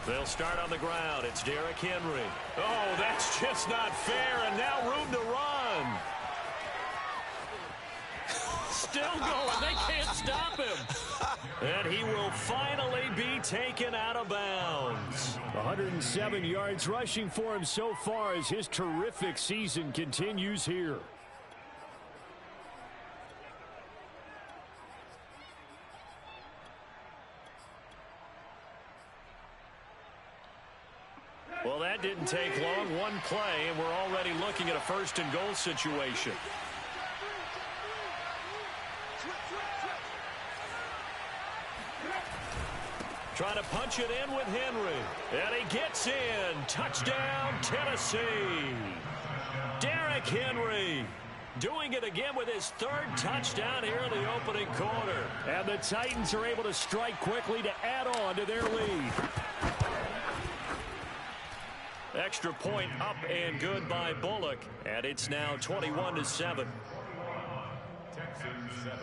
They'll start on the ground. It's Derrick Henry. Oh, that's just not fair, and now room to run. Still going. They can't stop him. And he will finally be taken out of bounds. 107 yards rushing for him so far as his terrific season continues here. Well, that didn't take long. One play, and we're already looking at a first-and-goal situation. Trying to punch it in with Henry. And he gets in. Touchdown, Tennessee. Derrick Henry doing it again with his third touchdown here in the opening quarter. And the Titans are able to strike quickly to add on to their lead. Extra point up and good by Bullock. And it's now 21-7. Texans 7.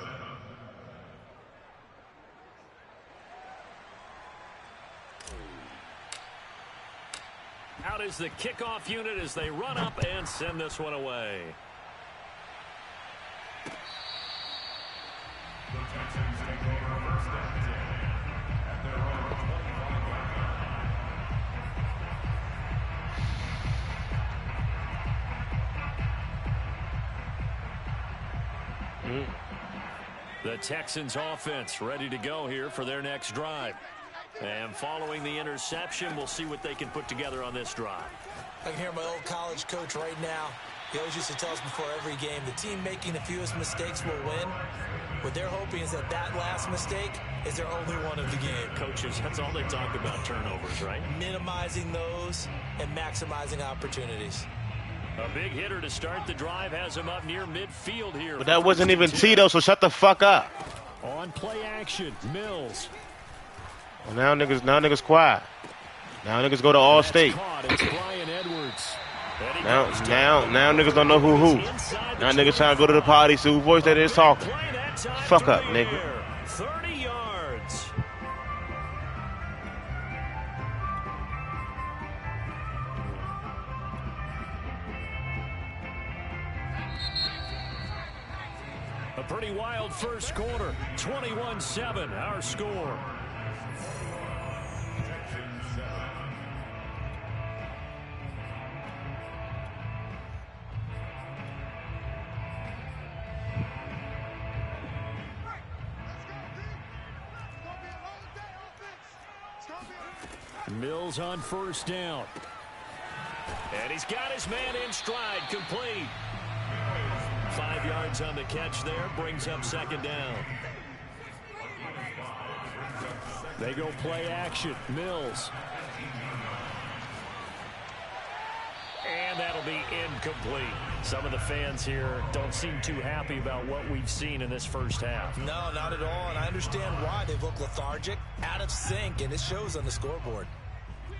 Out is the kickoff unit as they run up and send this one away. The Texans take over first and 10 at their own 25-yard line. The Texans offense ready to go here for their next drive. And following the interception, we'll see what they can put together on this drive. I can hear my old college coach right now. He always used to tell us before every game, the team making the fewest mistakes will win. What they're hoping is that that last mistake is their only one of the game. Coaches, that's all they talk about, turnovers, right? Minimizing those and maximizing opportunities. A big hitter to start the drive has him up near midfield here. But that wasn't even Tito, so shut the fuck up. On play action, Mills. Well, now niggas quiet. Now niggas go to All-State. Now niggas don't know who. Now niggas trying to go to the party, see who voice that is talking. Fuck up, nigga. 30 yards. A pretty wild first quarter. 21-7, our score. Mills on first down. And he's got his man in stride, complete. 5 yards on the catch there, brings up second down. They go play action, Mills. And that'll be incomplete. Some of the fans here don't seem too happy about what we've seen in this first half. No, not at all, and I understand why. They look lethargic, out of sync, and it shows on the scoreboard.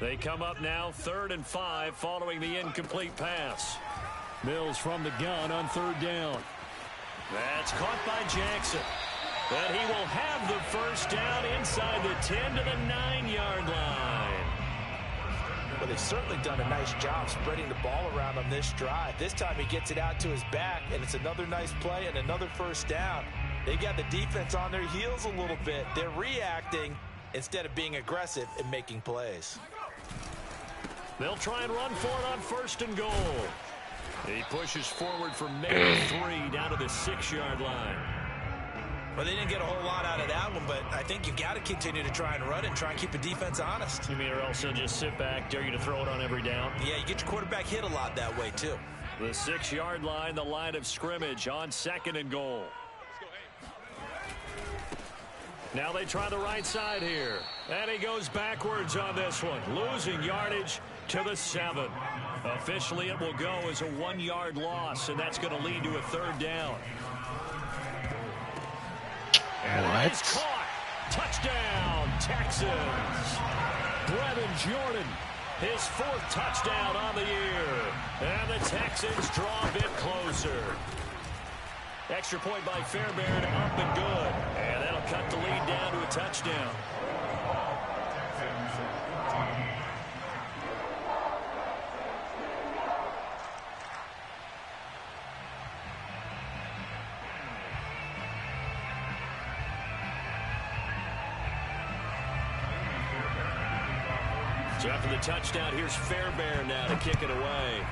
They come up now 3rd and 5 following the incomplete pass. Mills from the gun on third down. That's caught by Jackson. But he will have the first down inside the 10 to the 9-yard line. Well, they've certainly done a nice job spreading the ball around on this drive. This time he gets it out to his back, and it's another nice play and another first down. They got the defense on their heels a little bit. They're reacting instead of being aggressive and making plays. They'll try and run for it on 1st and goal. He pushes forward for maybe 3 down to the 6-yard line. Well, they didn't get a whole lot out of that one, but I think you've got to continue to try and run and try and keep the defense honest. You mean, or else they'll just sit back, dare you to throw it on every down? Yeah, you get your quarterback hit a lot that way, too. The 6-yard line, the line of scrimmage on 2nd and goal. Now they try the right side here. And he goes backwards on this one, losing yardage to the 7. Officially, it will go as a 1-yard loss, and that's going to lead to a 3rd down. What? Caught. Touchdown, Texans. Brevin Jordan. His 4th touchdown on the year. And the Texans draw a bit closer. Extra point by Fairbairn, up and good. And that'll cut the lead down to a touchdown. So after the touchdown, here's Fairbairn now to kick it away.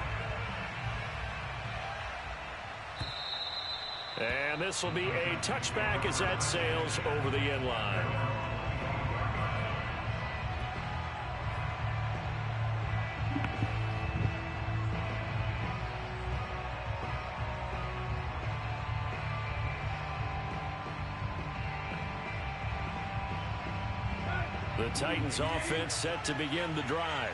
And this will be a touchback as that sails over the end line. The Titans offense set to begin the drive.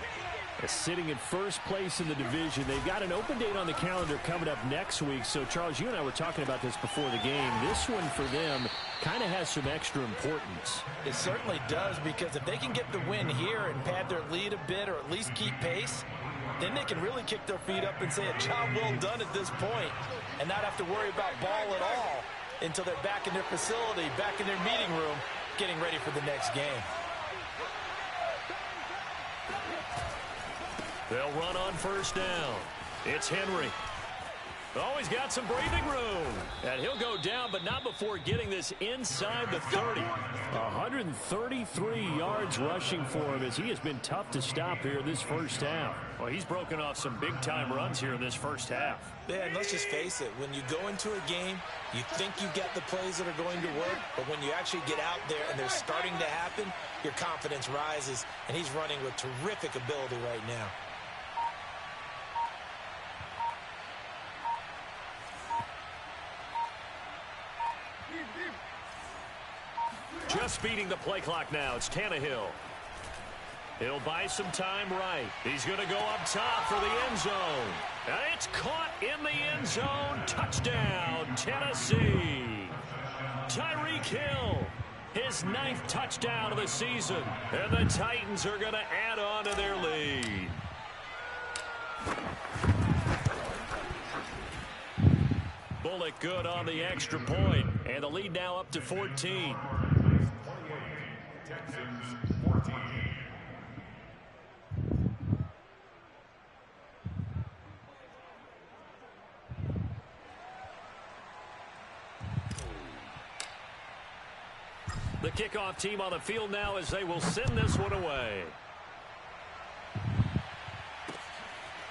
Sitting in first place in the division. They've got an open date on the calendar coming up next week. So, Charles, you and I were talking about this before the game. This one for them kind of has some extra importance. It certainly does, because if they can get the win here and pad their lead a bit or at least keep pace, then they can really kick their feet up and say a job well done at this point and not have to worry about ball at all until they're back in their facility, back in their meeting room, getting ready for the next game. They'll run on first down. It's Henry. Oh, he's got some breathing room. And he'll go down, but not before getting this inside the 30. 133 yards rushing for him as he has been tough to stop here this first half. Well, he's broken off some big-time runs here in this first half. Yeah, and let's just face it. When you go into a game, you think you got the plays that are going to work, but when you actually get out there and they're starting to happen, your confidence rises, and he's running with terrific ability right now. Just beating the play clock now. It's Tannehill. He'll buy some time right. He's going to go up top for the end zone. And it's caught in the end zone. Touchdown, Tennessee. Tyreek Hill, his 9th touchdown of the season. And the Titans are going to add on to their lead. Bullock good on the extra point. And the lead now up to 14. The kickoff team on the field now as they will send this one away.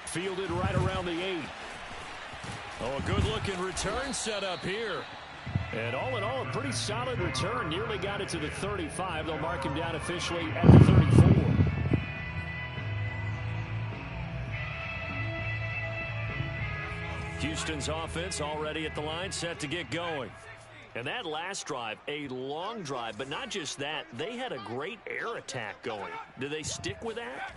Fielded right around the 8. Oh, a good-looking return set up here. And all in all, a pretty solid return. Nearly got it to the 35. They'll mark him down officially at the 34. Houston's offense already at the line, set to get going. And that last drive, a long drive, but not just that. They had a great air attack going. Do they stick with that?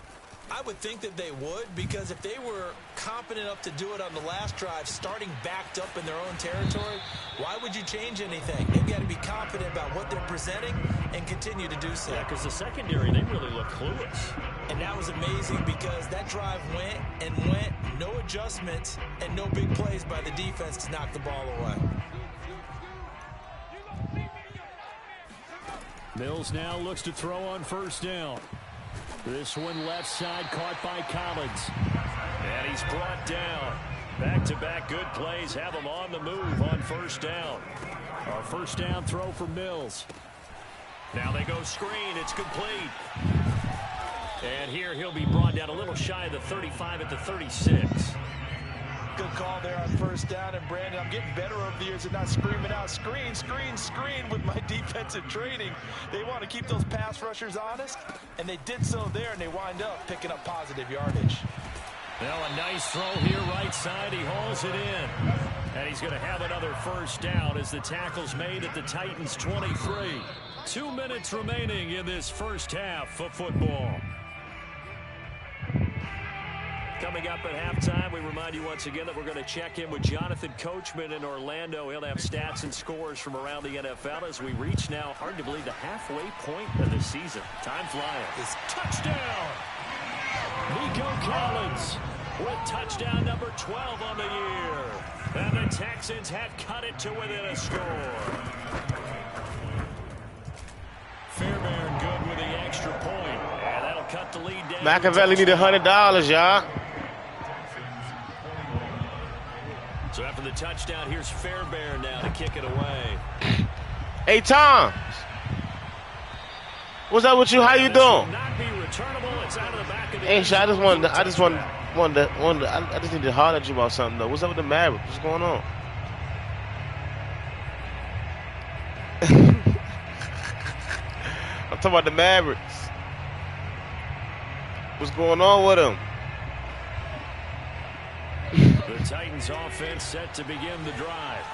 I would think that they would, because if they were competent enough to do it on the last drive, starting backed up in their own territory, why would you change anything? They've got to be confident about what they're presenting and continue to do so. Yeah, because the secondary, they really look clueless. And that was amazing, because that drive went and went, no adjustments, and no big plays by the defense to knock the ball away. Mills now looks to throw on first down. This one left side caught by Collins. And he's brought down. Back-to-back good plays have him on the move on first down. Our first down throw for Mills. Now they go screen. It's complete. And here he'll be brought down a little shy of the 35 at the 36. Good call there on first down. And Brandon, I'm getting better over the years at not screaming out screen, screen, screen with my defensive training. They want to keep those pass rushers honest, and they did so there, and they wind up picking up positive yardage. Well, a nice throw here right side. He hauls it in. And he's going to have another first down as the tackle's made at the Titans' 23. 2 minutes remaining in this first half of football. Coming up at halftime, we remind you once again that we're going to check in with Jonathan Coachman in Orlando. He'll have stats and scores from around the NFL as we reach now, hard to believe, the halfway point of the season. Time flying. This touchdown! Nico Collins with touchdown number 12 on the year. And the Texans have cut it to within a score. Fairbairn good with the extra point. And that'll cut the lead down. Machiavelli need $100, y'all. So after the touchdown, here's Fairbairn now to kick it away. Hey, Tom. What's up with you? How you doing? Not be returnable. It's out of the back Hey, shit, I just need to holler at you about something though. What's up with the Mavericks? What's going on? I'm talking about the Mavericks. What's going on with them? The Titans offense set to begin the drive.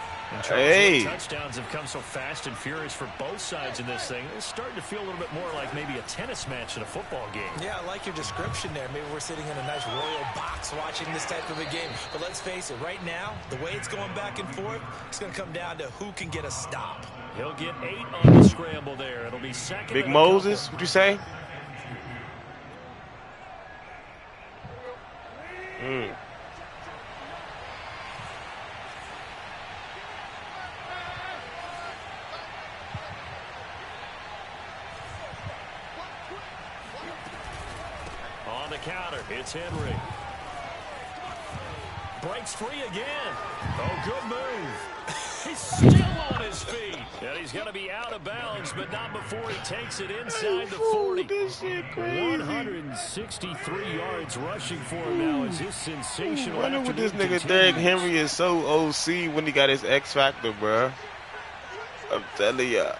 Hey. Touchdowns have come so fast and furious for both sides in this thing. It's starting to feel a little bit more like maybe a tennis match in a football game. Yeah, I like your description there. Maybe we're sitting in a nice royal box watching this type of a game. But let's face it, right now, the way it's going back and forth, it's going to come down to who can get a stop. He'll get 8 on the scramble there. It'll be second. Big Moses, what'd you say? On the counter, it's Henry. Breaks free again. Oh, good move. He's still on his feet. And he's going to be out of bounds, but not before he takes it inside the 40. This shit crazy. 163 yards rushing for him now. Is this sensational? Wonder what this nigga Derrick Henry is so OC when he got his X Factor, bro. I'm telling ya.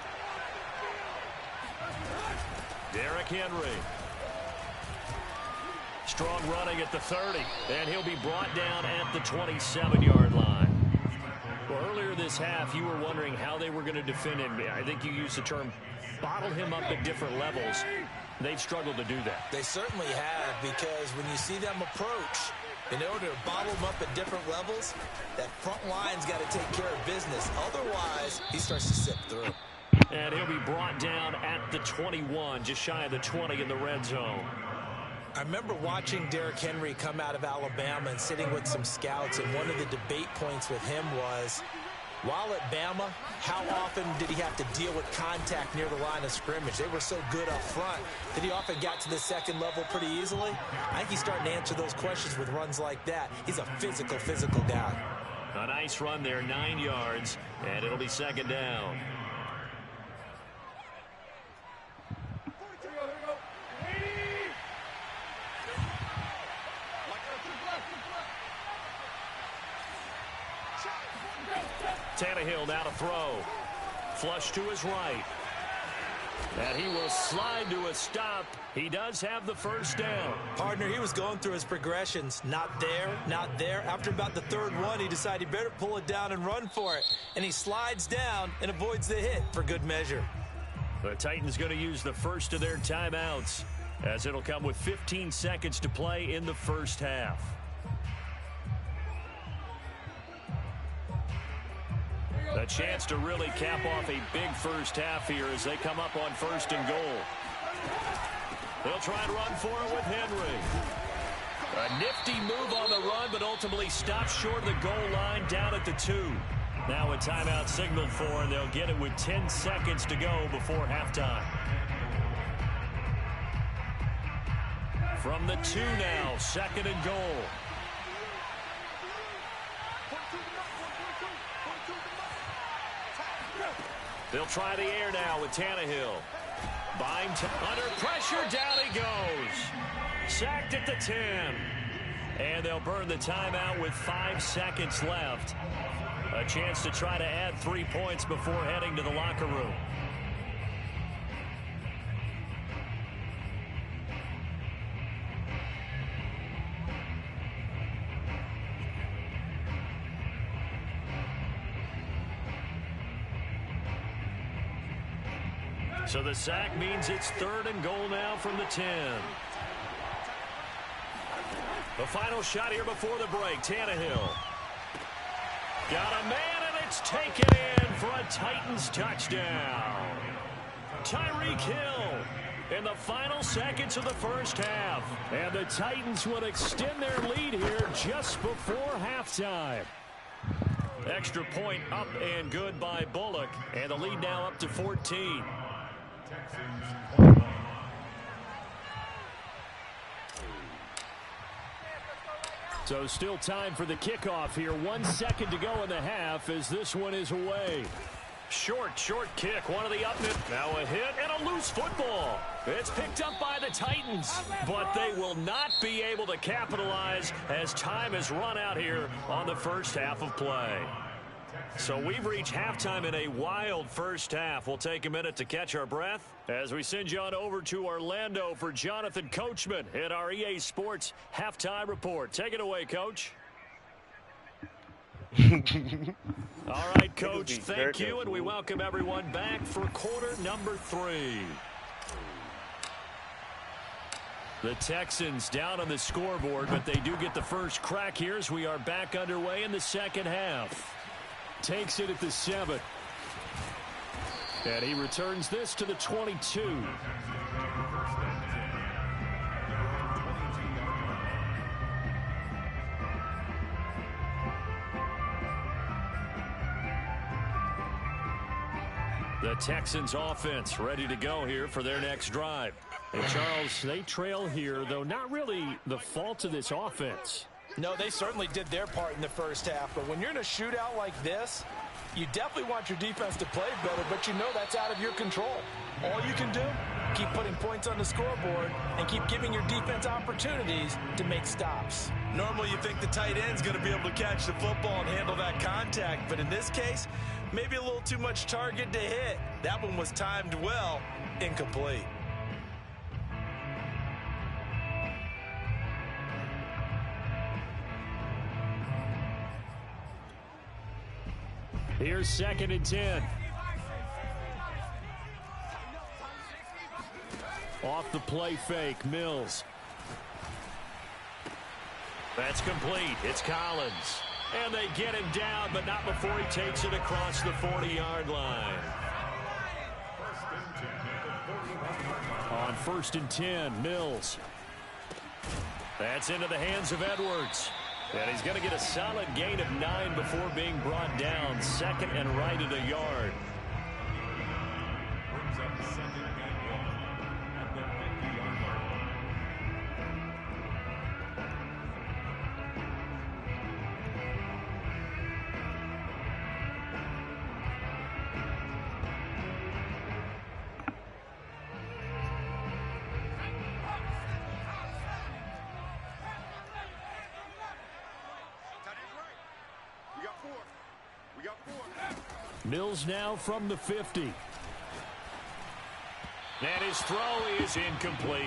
Derrick Henry. Strong running at the 30, and he'll be brought down at the 27-yard line. Well, earlier this half, you were wondering how they were going to defend him. I think you used the term bottle him up at different levels. They've struggled to do that. They certainly have, because when you see them approach, in order to bottle him up at different levels, that front line's got to take care of business. Otherwise, he starts to sip through. And he'll be brought down at the 21, just shy of the 20 in the red zone. I remember watching Derrick Henry come out of Alabama and sitting with some scouts, and one of the debate points with him was, while at Bama, how often did he have to deal with contact near the line of scrimmage? They were so good up front that he often got to the second level pretty easily. I think he's starting to answer those questions with runs like that. He's a physical guy. A nice run there, 9 yards, and it'll be second down. Tannehill now to throw. Flush to his right. And he will slide to a stop. He does have the first down. Partner, he was going through his progressions. Not there, not there. After about the third one, he decided he better pull it down and run for it. And he slides down and avoids the hit for good measure. The Titans going to use the first of their timeouts, as it'll come with 15 seconds to play in the first half. A chance to really cap off a big first half here as they come up on first and goal. They'll try and run for it with Henry. A nifty move on the run, but ultimately stopped short of the goal line down at the 2. Now a timeout signaled for, and they'll get it with 10 seconds to go before halftime. From the 2 now, second and goal. They'll try the air now with Tannehill. Under pressure, down he goes. Sacked at the 10. And they'll burn the timeout with 5 seconds left. A chance to try to add 3 points before heading to the locker room. So the sack means it's third and goal now from the 10. The final shot here before the break. Tannehill. Got a man, and it's taken in for a Titans touchdown. Tyreek Hill in the final seconds of the first half. And the Titans will extend their lead here just before halftime. Extra point up and good by Bullock. And the lead now up to 14. So still time for the kickoff here. 1 second to go in the half as this one is away. Short kick. One of the up. Now a hit and a loop loose football. It's picked up by the Titans, but they will not be able to capitalize as time has run out here on the first half of play. So we've reached halftime in a wild first half. We'll take a minute to catch our breath as we send you on over to Orlando for Jonathan Coachman in our EA Sports Halftime Report. Take it away, Coach. All right, Coach, thank you, and we welcome everyone back for quarter number 3. The Texans down on the scoreboard, but they do get the first crack here as we are back underway in the second half. Takes it at the 7. And he returns this to the 22. The Texans offense ready to go here for their next drive. And Charles, they trail here, though not really the fault of this offense. No, they certainly did their part in the first half, but when you're in a shootout like this, you definitely want your defense to play better, but you know that's out of your control. All you can do, keep putting points on the scoreboard and keep giving your defense opportunities to make stops. Normally you think the tight end's going to be able to catch the football and handle that contact, but in this case, maybe a little too much target to hit. That one was timed well, incomplete. Here's 2nd and 10. Off the play fake, Mills. That's complete. It's Collins. And they get him down, but not before he takes it across the 40-yard line. On 1st and 10, Mills. That's into the hands of Edwards. And he's going to get a solid gain of 9 before being brought down. 2nd and right at a yard. Mills now from the 50. And his throw is incomplete.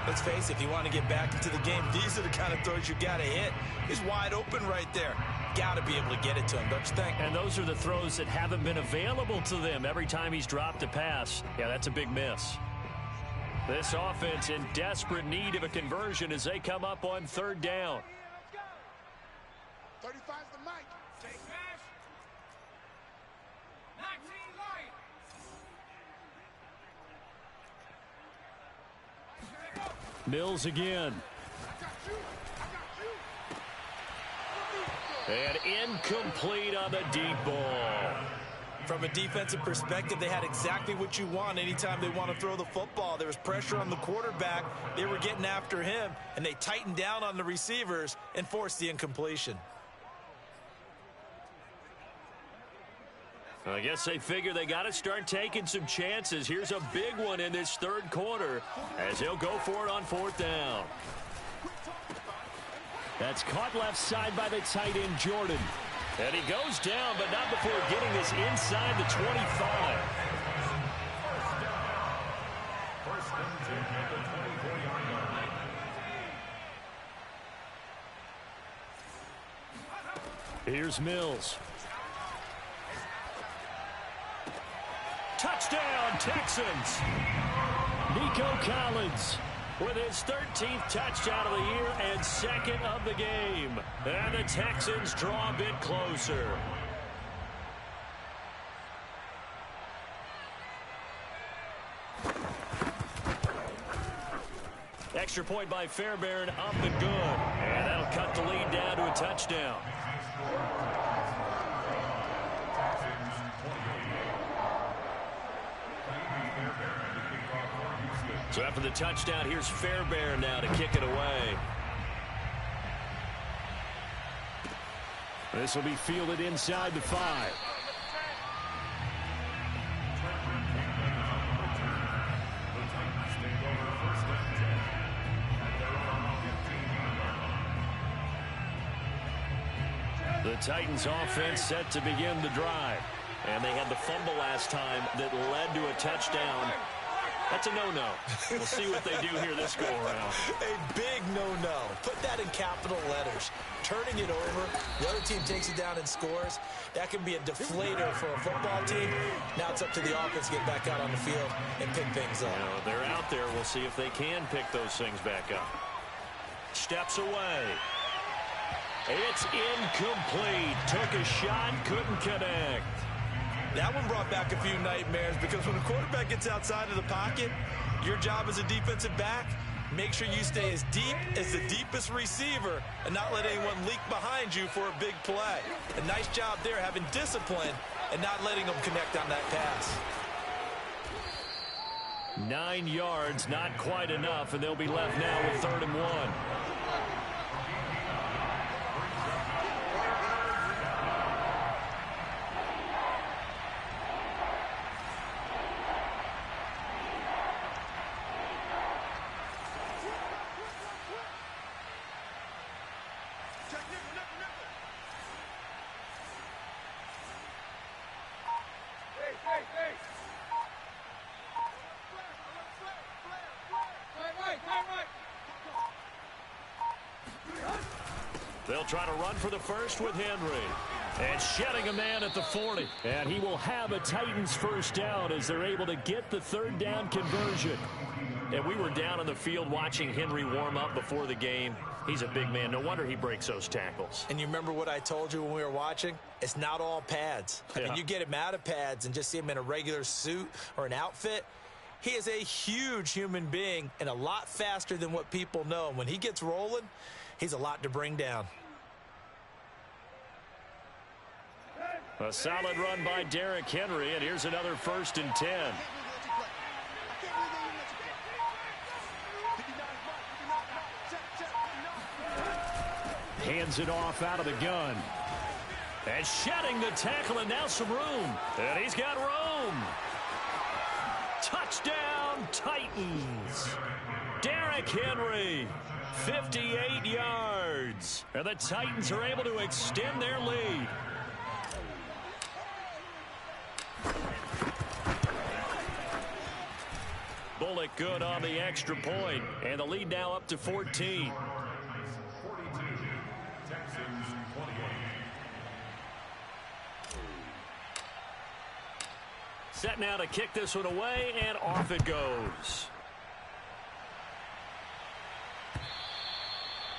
Let's face it, if you want to get back into the game, these are the kind of throws you got to hit. He's wide open right there. Got to be able to get it to him, don't you think? And those are the throws that haven't been available to them every time he's dropped a pass. Yeah, that's a big miss. This offense in desperate need of a conversion as they come up on 3rd down. 35's the mic. Take cash. 19 light. Mills again. And incomplete on the deep ball. From a defensive perspective, they had exactly what you want anytime they want to throw the football. There was pressure on the quarterback. They were getting after him, and they tightened down on the receivers and forced the incompletion. I guess they figure they got to start taking some chances. Here's a big one in this 3rd quarter as he'll go for it on 4th down. That's caught left side by the tight end, Jordan. And he goes down, but not before getting this inside the 25. Here's Mills. Touchdown, Texans. Nico Collins with his 13th touchdown of the year and 2nd of the game. And the Texans draw a bit closer. Extra point by Fairbairn, up and good. And that'll cut the lead down to a touchdown. So after the touchdown, here's Fairbairn now to kick it away. This will be fielded inside the 5. The Titans offense set to begin the drive. And they had the fumble last time that led to a touchdown. That's a no-no. We'll see what they do here this go-around. A big no-no. Put that in capital letters. Turning it over, the other team takes it down and scores. That can be a deflator for a football team. Now it's up to the offense to get back out on the field and pick things up. They're out there. We'll see if they can pick those things back up. Steps away. It's incomplete. Took a shot, couldn't connect. That one brought back a few nightmares because when a quarterback gets outside of the pocket, your job as a defensive back, make sure you stay as deep as the deepest receiver and not let anyone leak behind you for a big play. A nice job there having discipline and not letting them connect on that pass. 9 yards, not quite enough, and they'll be left now with 3rd and 1. They'll try to run for the first with Henry. And shedding a man at the 40. And he will have a Titans first down as they're able to get the 3rd down conversion. And we were down on the field watching Henry warm up before the game. He's a big man. No wonder he breaks those tackles. And you remember what I told you when we were watching? It's not all pads. I mean, you get him out of pads and just see him in a regular suit or an outfit. He is a huge human being and a lot faster than what people know. And when he gets rolling, he's a lot to bring down. A solid run by Derrick Henry, and here's another 1st and 10. Hands it off out of the gun. And shedding the tackle, and now some room. And he's got room. Touchdown, Titans. Derrick Henry, 58 yards. And the Titans are able to extend their lead. Bullock good on the extra point, and the lead now up to 14. Set now to kick this one away, and off it goes.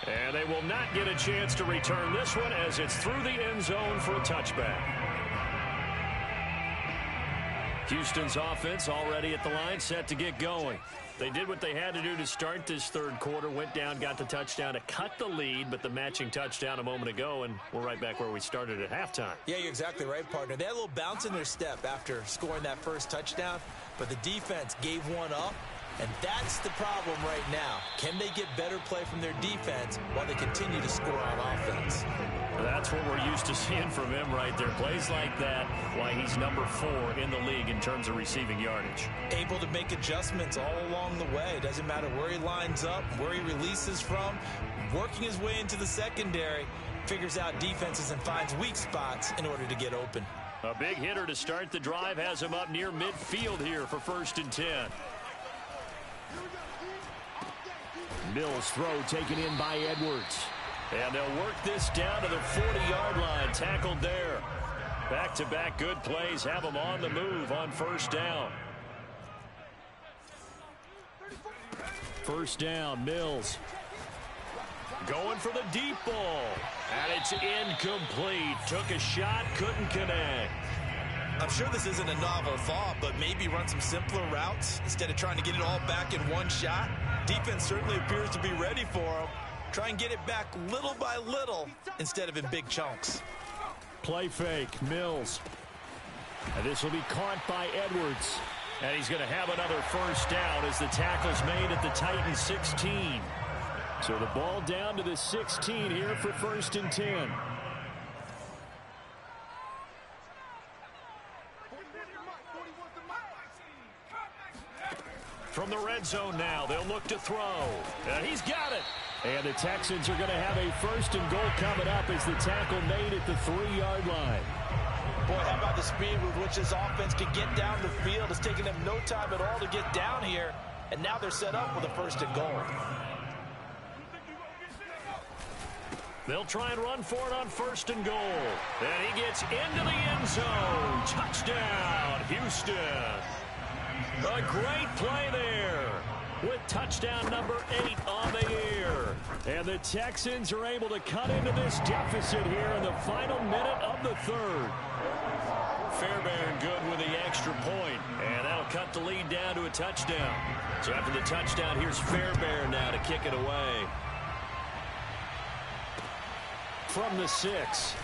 And they will not get a chance to return this one as it's through the end zone for a touchback. Houston's offense already at the line, set to get going. They did what they had to do to start this 3rd quarter, went down, got the touchdown to cut the lead, but the matching touchdown a moment ago, and we're right back where we started at halftime. Yeah, you're exactly right, partner. They had a little bounce in their step after scoring that first touchdown, but the defense gave one up, and that's the problem right now. Can they get better play from their defense while they continue to score on offense? That's what we're used to seeing from him right there. Plays like that, why he's number 4 in the league in terms of receiving yardage. Able to make adjustments all along the way. Doesn't matter where he lines up, where he releases from. Working his way into the secondary, figures out defenses and finds weak spots in order to get open. A big hitter to start the drive has him up near midfield here for 1st and 10. Mills throw taken in by Edwards. And they'll work this down to the 40-yard line. Tackled there. Back-to-back good plays have them on the move on 1st down. 1st down, Mills. Going for the deep ball. And it's incomplete. Took a shot, couldn't connect. I'm sure this isn't a novel thought, but maybe run some simpler routes instead of trying to get it all back in one shot. Defense certainly appears to be ready for him. Try and get it back little by little instead of in big chunks. Play fake, Mills. And this will be caught by Edwards. And he's going to have another 1st down as the tackle's made at the Titans 16. So the ball down to the 16 here for 1st and 10. From the red zone now, they'll look to throw. And he's got it. And the Texans are going to have a 1st and goal coming up as the tackle made at the 3-yard line. Boy, how about the speed with which this offense can get down the field? It's taking them no time at all to get down here. And now they're set up with a 1st and goal. They'll try and run for it on 1st and goal. And he gets into the end zone. Touchdown, Houston. A great play there with touchdown number 8 on the year. And the Texans are able to cut into this deficit here in the final minute of the 3rd. Fairbairn good with the extra point. And that'll cut the lead down to a touchdown. So after the touchdown, here's Fairbairn now to kick it away. From the 6.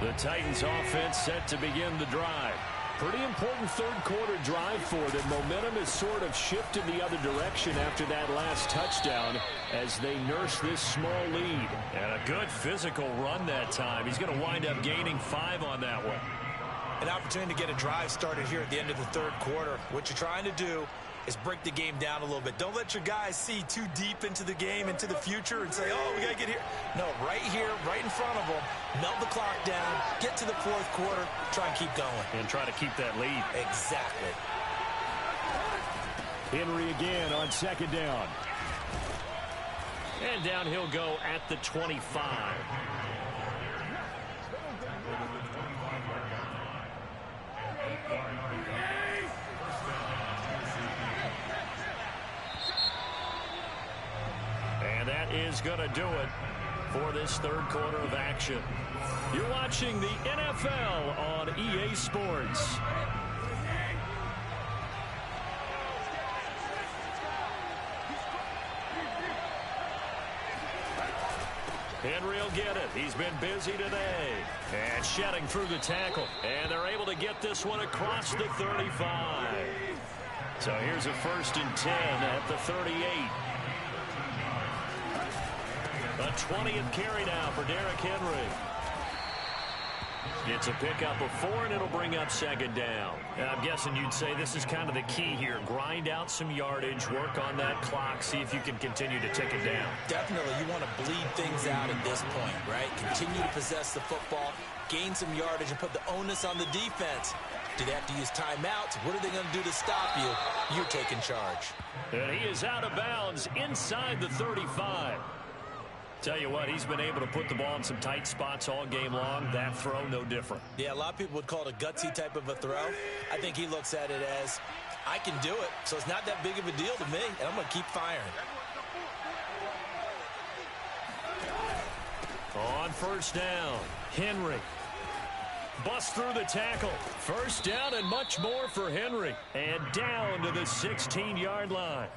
The Titans offense set to begin the drive. Pretty important 3rd quarter drive for them. Momentum has sort of shifted the other direction after that last touchdown as they nurse this small lead. And a good physical run that time. He's going to wind up gaining 5 on that one. An opportunity to get a drive started here at the end of the 3rd quarter. What you're trying to do is break the game down a little bit. Don't let your guys see too deep into the game, into the future, and say, oh, we got to get here. No, right here, right in front of them, melt the clock down, get to the 4th quarter, try and keep going. And try to keep that lead. Exactly. Henry again on 2nd down. And down he'll go at the 25. And that is going to do it for this 3rd quarter of action. You're watching the NFL on EA Sports. Henry will get it. He's been busy today. And shedding through the tackle. And they're able to get this one across the 35. So here's a 1st and 10 at the 38. A 20th carry now for Derrick Henry. It's a pickup of 4, and it'll bring up 2nd down. And I'm guessing you'd say this is kind of the key here. Grind out some yardage, work on that clock, see if you can continue to tick it down. Definitely, you want to bleed things out at this point, right? Continue to possess the football, gain some yardage, and put the onus on the defense. Do they have to use timeouts? What are they going to do to stop you? You're taking charge. And he is out of bounds inside the 35. Tell you what, he's been able to put the ball in some tight spots all game long. That throw, no different. Yeah, a lot of people would call it a gutsy type of a throw. I think he looks at it as, I can do it, so it's not that big of a deal to me, and I'm going to keep firing. On 1st down, Henry. Bust through the tackle. 1st down and much more for Henry. And down to the 16-yard line.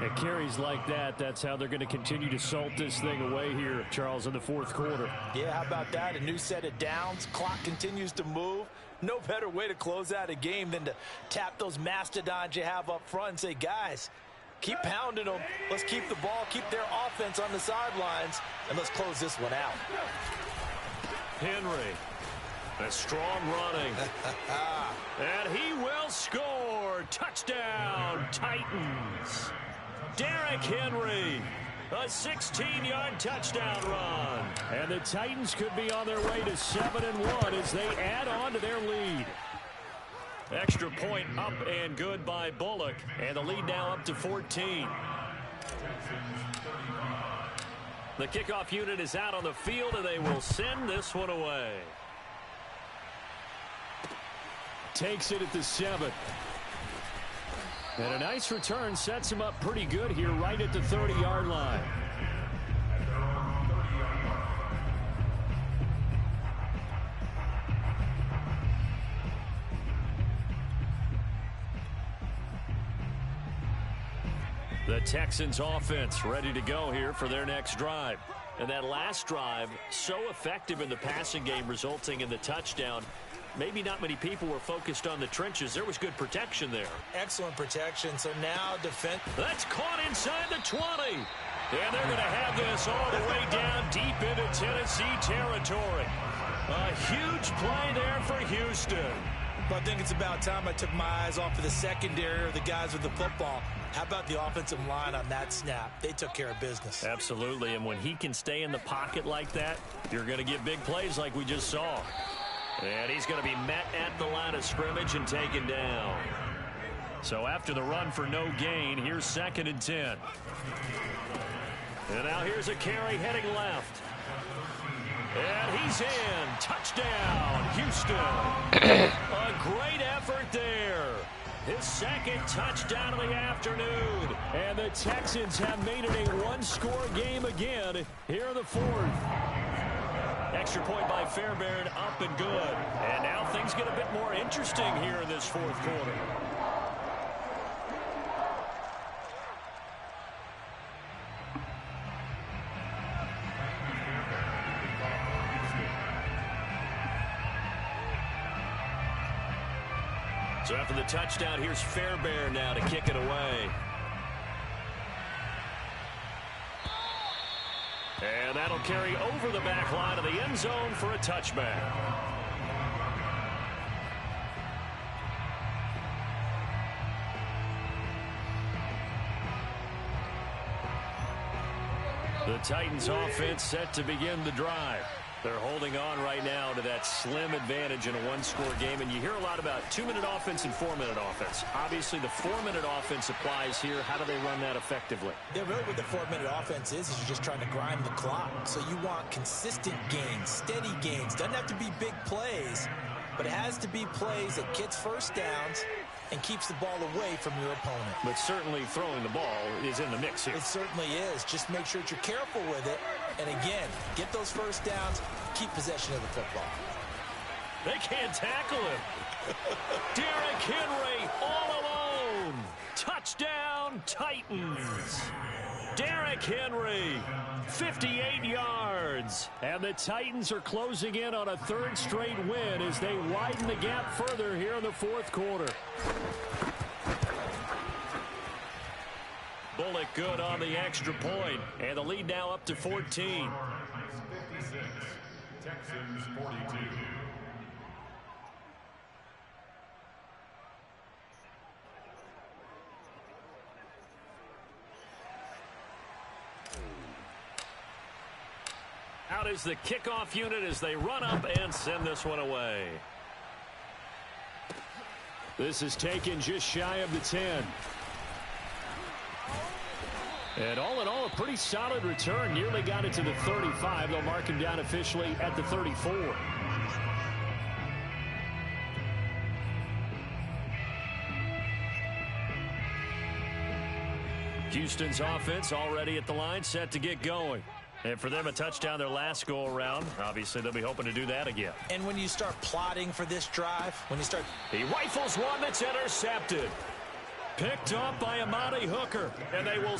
At carries like that, that's how they're going to continue to salt this thing away here, Charles, in the 4th quarter. Yeah, how about that? A new set of downs. Clock continues to move. No better way to close out a game than to tap those mastodons you have up front and say, guys, keep pounding them. Let's keep the ball, keep their offense on the sidelines, and let's close this one out. Henry. A strong running. And he will score. Touchdown, Titans. Derrick Henry, a 16-yard touchdown run. And the Titans could be on their way to 7-1 as they add on to their lead. Extra point up and good by Bullock. And the lead now up to 14. The kickoff unit is out on the field, and they will send this one away. Takes it at the 7. And a nice return sets him up pretty good here right at the 30-yard line. The Texans offense ready to go here for their next drive. And that last drive, so effective in the passing game, resulting in the touchdown. maybe not many people were focused on the trenches. There was good protection there. Excellent protection. So now defense. That's caught inside the 20. And they're going to have this all the way down deep into Tennessee territory. A huge play there for Houston. But I think it's about time I took my eyes off of the secondary or the guys with the football. How about the offensive line on that snap? They took care of business. Absolutely, and when he can stay in the pocket like that, you're going to get big plays like we just saw. And he's going to be met at the line of scrimmage and taken down. So after the run for no gain, here's 2nd and 10. And now here's a carry heading left. And he's in. Touchdown, Houston. A great effort there. His 2nd touchdown of the afternoon. And the Texans have made it a one-score game again here in the 4th. Extra point by Fairbairn, up and good. And now things get a bit more interesting here in this 4th quarter. So after the touchdown, here's Fairbairn now to kick it away. And that'll carry over the back line of the end zone for a touchback. The Titans offense set to begin the drive. They're holding on right now to that slim advantage in a one-score game. And you hear a lot about 2-minute offense and 4-minute offense. Obviously, the 4-minute offense applies here. How do they run that effectively? Yeah, really what the 4-minute offense is you're just trying to grind the clock. So you want consistent gains, steady gains. Doesn't have to be big plays, but it has to be plays that gets first downs and keeps the ball away from your opponent. But certainly throwing the ball is in the mix here. It certainly is. Just make sure that you're careful with it. And again, get those first downs, keep possession of the football. They can't tackle him. Derrick Henry all alone. Touchdown, Titans. Derrick Henry, 58 yards. And the Titans are closing in on a 3rd straight win as they widen the gap further here in the 4th quarter. Bullock good on the extra point. And the lead now up to 14. 56, Texans 42. Out is the kickoff unit as they run up and send this one away. This is taken just shy of the 10. And all in all, a pretty solid return. Nearly got it to the 35. They'll mark him down officially at the 34. Houston's offense already at the line, set to get going. And for them, a touchdown their last go-around. Obviously, they'll be hoping to do that again. And when you start plotting for this drive, when you start... He rifles one that's intercepted. Picked up by Amani Hooker. And they will...